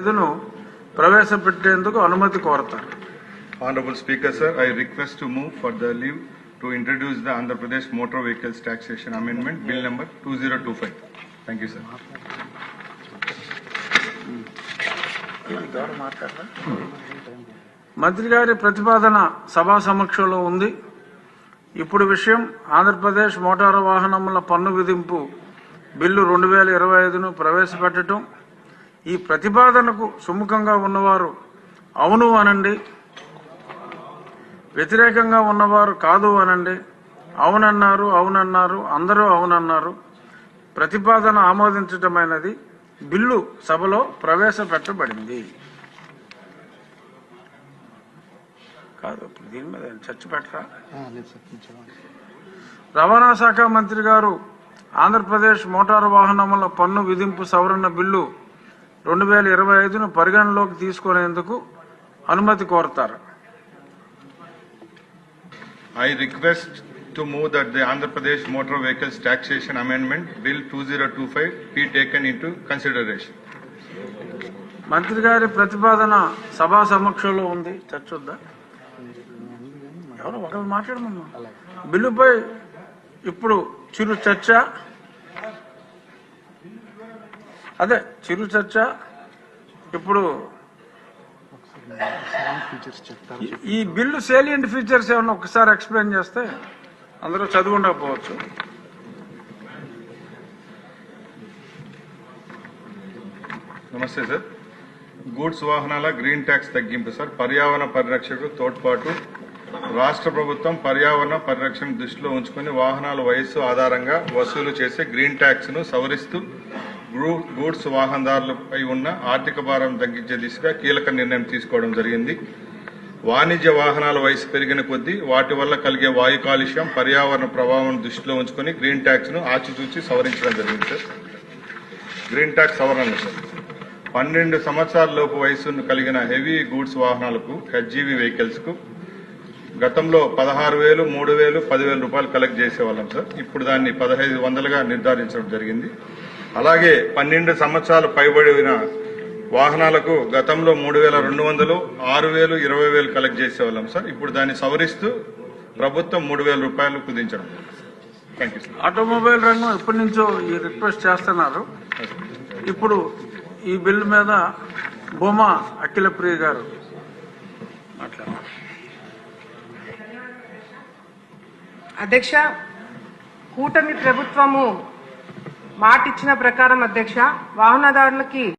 Bill ప్రవేశపెట్టేందుకు అనుమతి కోరతారు. Honorable Speaker, sir, I request to move for the leave to introduce the Andhra Pradesh Motor Vehicles Taxation Amendment, Bill number 2025. Thank you, sir. మంత్రి గారి ప్రతిపాదన సభా సమక్షంలో ఉంది. ఇప్పుడు విషయం ఆంధ్రప్రదేశ్ మోటారు వాహనముల పన్ను విధింపు బిల్లు 2025ను ప్రవేశపెట్టడం. ఈ ప్రతిపాదనకు సుముఖంగా ఉన్నవారు అవును అనండి, వ్యతిరేకంగా ఉన్నవారు కాదు అనండి. అవునన్నారు, అందరూ అవునన్నారు. ప్రతిపాదన ఆమోదించటమైనది. బిల్లు సభలో ప్రవేశపెట్టబడింది. కాదు, దీని మీద చర్చ పెట్టరా? రవాణా శాఖ మంత్రి గారు ఆంధ్రప్రదేశ్ మోటారు వాహనముల పన్ను విధింపు సవరణ బిల్లు 2025ను పరిగణలోకి తీసుకునేందుకు అనుమతి కోరతారు. I request to move that the Andhra Pradesh Motor Vehicles Taxation Amendment, Bill 2025 be taken into consideration. మంత్రి గారి ప్రతిపాదన సభా సమక్షంలో ఉంది. చర్చ వద్దా? ఎవరో ఒకరు మాట్లాడమన్నా. బిల్లుపై ఇప్పుడు చిరు చర్చ. ఇప్పుడు ఈ బిల్లు సేలియంట్ ఫీచర్స్ ఏమన్నా ఒకసారి ఎక్స్ప్లెయిన్ చేస్తే అందరూ చదివి ఉండకపోవచ్చు. నమస్తే సార్. గూడ్స్ వాహనాల గ్రీన్ ట్యాక్స్ తగ్గింపు సార్. పర్యావరణ పరిరక్షకు తోడ్పాటు రాష్ట్ర ప్రభుత్వం పర్యావరణ పరిరక్షణ దృష్టిలో ఉంచుకుని వాహనాల వయస్సు ఆధారంగా వసూలు చేసే గ్రీన్ ట్యాక్స్ ను సవరిస్తూ గూడ్స్ వాహనదారులపై ఉన్న ఆర్థిక భారం తగ్గించే దిశగా కీలక నిర్ణయం తీసుకోవడం జరిగింది. వాణిజ్య వాహనాల వయసు పెరిగిన కొద్దీ వాటి వల్ల కలిగే వాయు కాలుష్యం, పర్యావరణ ప్రభావం దృష్టిలో ఉంచుకుని గ్రీన్ ట్యాక్స్ ను ఆచితూచి సవరించడం జరిగింది సార్. గ్రీన్ ట్యాక్స్ సవరణ సార్. 12 సంవత్సరాల లోపు వయసు కలిగిన హెవీ గూడ్స్ వాహనాలకు, హెచ్జీవీ వెహికల్స్ కు గతంలో 16,000, 3,000, 10,000 రూపాయలు కలెక్ట్ చేసేవాళ్ళం సార్. ఇప్పుడు దాన్ని 1,500గా నిర్ధారించడం జరిగింది. అలాగే 12 సంవత్సరాలు పైబడిన వాహనాలకు గతంలో 3,200, 6,000, 20,000 కలెక్ట్ చేసేవాళ్ళం సార్. ఇప్పుడు దాన్ని సవరిస్తూ ప్రభుత్వం 3,000 రూపాయలు కుదించడం. Thank you sir. ఆటోమొబైల్ రంగం ఎప్పటి నుంచో ఈ రిక్వెస్ట్ చేస్తున్నారు. ఇప్పుడు ఈ బిల్లు మీద బొమ్మ అఖిలప్రియ గారు మాట్లాడారు. అధ్యక్ష, కూటమి ప్రభుత్వము మాటిచ్చిన ప్రకారం అధ్యక్ష వాహనదారులకి